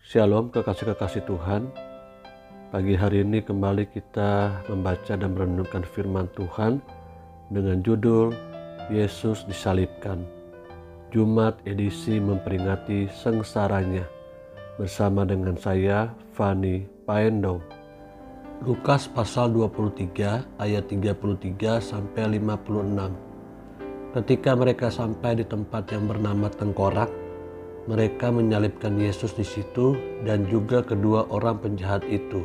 Shalom kekasih-kekasih Tuhan. Pagi hari ini kembali kita membaca dan merenungkan firman Tuhan dengan judul Yesus disalibkan. Jumat edisi memperingati sengsaranya bersama dengan saya Fani Paendong. Lukas pasal 23 ayat 33 sampai 56. Ketika mereka sampai di tempat yang bernama Tengkorak, mereka menyalibkan Yesus di situ dan juga kedua orang penjahat itu,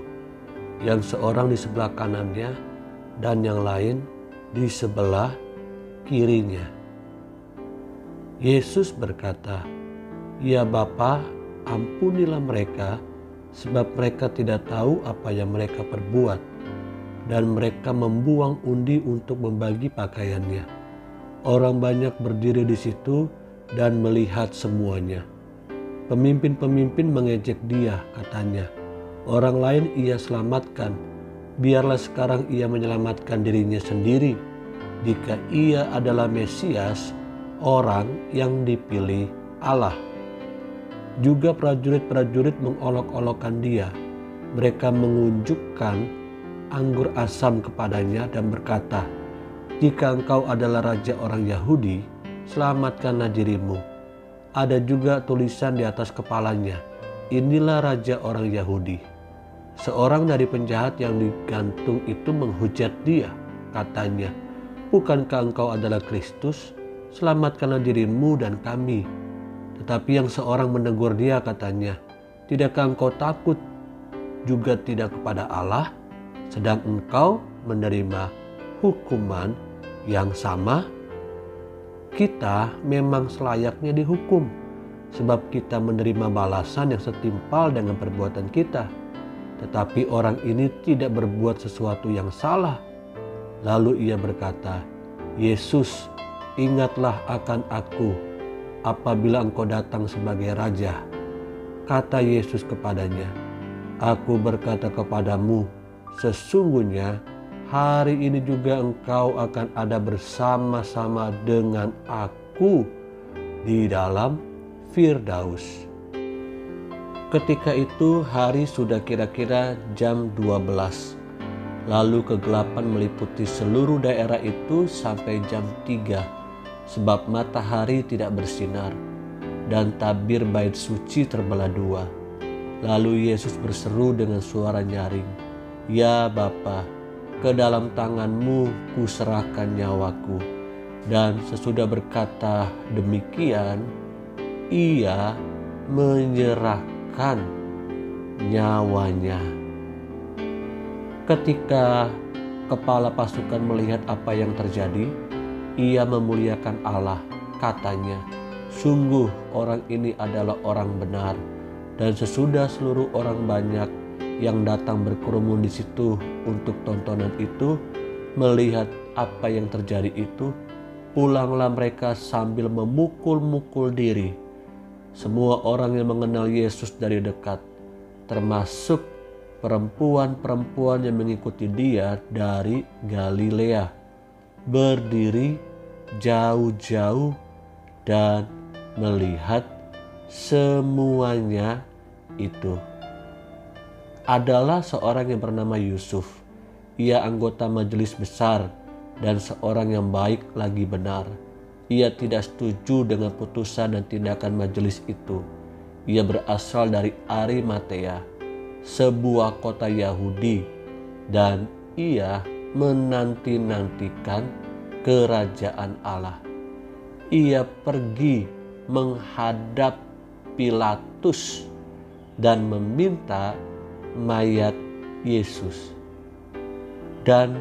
yang seorang di sebelah kanannya dan yang lain di sebelah kirinya. Yesus berkata, "Ya Bapa, ampunilah mereka, sebab mereka tidak tahu apa yang mereka perbuat." Dan mereka membuang undi untuk membagi pakaiannya. Orang banyak berdiri di situ dan melihat semuanya. Pemimpin-pemimpin mengejek dia, katanya, "Orang lain ia selamatkan, biarlah sekarang ia menyelamatkan dirinya sendiri, jika ia adalah Mesias, orang yang dipilih Allah." Juga prajurit-prajurit mengolok-olokkan dia. Mereka mengunjukkan anggur asam kepadanya dan berkata, "Jika engkau adalah raja orang Yahudi, selamatkanlah dirimu." Ada juga tulisan di atas kepalanya, "Inilah raja orang Yahudi." Seorang dari penjahat yang digantung itu menghujat dia, katanya, "Bukankah engkau adalah Kristus? Selamatkanlah dirimu dan kami." Tetapi yang seorang menegur dia, katanya, "Tidakkah engkau takut juga tidak kepada Allah, sedang engkau menerima hukuman yang sama? Kita memang selayaknya dihukum, sebab kita menerima balasan yang setimpal dengan perbuatan kita. Tetapi orang ini tidak berbuat sesuatu yang salah." Lalu ia berkata, "Yesus, ingatlah akan aku apabila engkau datang sebagai raja." Kata Yesus kepadanya, "Aku berkata kepadamu, sesungguhnya hari ini juga engkau akan ada bersama-sama dengan aku di dalam Firdaus." Ketika itu hari sudah kira-kira jam 12. Lalu kegelapan meliputi seluruh daerah itu sampai jam 3, sebab matahari tidak bersinar, dan tabir bait suci terbelah dua. Lalu Yesus berseru dengan suara nyaring, "Ya Bapa, ke dalam tangan-Mu kuserahkan nyawaku." Dan sesudah berkata demikian, ia menyerahkan nyawanya. Ketika kepala pasukan melihat apa yang terjadi, ia memuliakan Allah, katanya, "Sungguh orang ini adalah orang benar." Dan sesudah seluruh orang banyak yang datang berkerumun di situ untuk tontonan itu melihat apa yang terjadi itu, pulanglah mereka sambil memukul-mukul diri. Semua orang yang mengenal Yesus dari dekat, termasuk perempuan-perempuan yang mengikuti dia dari Galilea, berdiri jauh-jauh dan melihat semuanya itu. Adalah seorang yang bernama Yusuf. Ia anggota majelis besar dan seorang yang baik lagi benar. Ia tidak setuju dengan putusan dan tindakan majelis itu. Ia berasal dari Arimatea, sebuah kota Yahudi, dan ia menanti-nantikan kerajaan Allah. Ia pergi menghadap Pilatus dan meminta mayat Yesus. Dan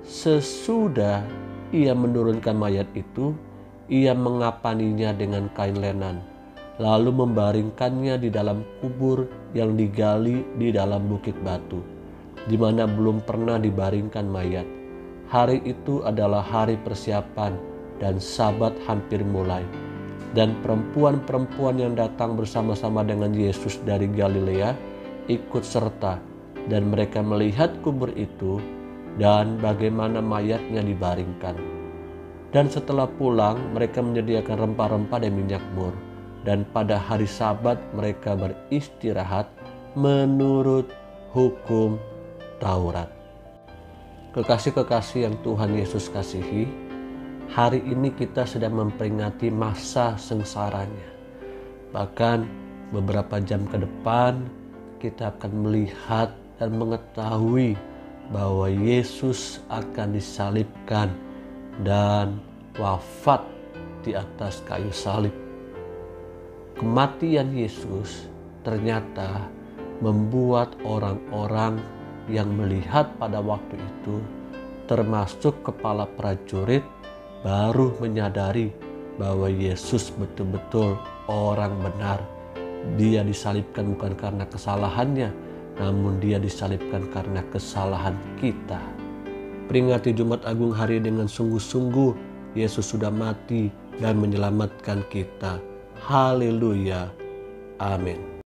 sesudah ia menurunkan mayat itu, ia mengapaninya dengan kain lenan, lalu membaringkannya di dalam kubur yang digali di dalam bukit batu, di mana belum pernah dibaringkan mayat. Hari itu adalah hari persiapan dan Sabat hampir mulai. Dan perempuan-perempuan yang datang bersama-sama dengan Yesus dari Galilea ikut serta, dan mereka melihat kubur itu dan bagaimana mayatnya dibaringkan. Dan setelah pulang, mereka menyediakan rempah-rempah dan minyak mur. dan pada hari Sabat mereka beristirahat menurut hukum Taurat. Kekasih-kekasih yang Tuhan Yesus kasihi, hari ini kita sedang memperingati masa sengsaranya. Bahkan beberapa jam ke depan kita akan melihat dan mengetahui bahwa Yesus akan disalibkan dan wafat di atas kayu salib. Kematian Yesus ternyata membuat orang-orang yang melihat pada waktu itu, termasuk kepala prajurit, baru menyadari bahwa Yesus betul-betul orang benar. Dia disalibkan bukan karena kesalahannya, namun dia disalibkan karena kesalahan kita. Peringati Jumat Agung hari dengan sungguh-sungguh, Yesus sudah mati dan menyelamatkan kita. Haleluya. Amin.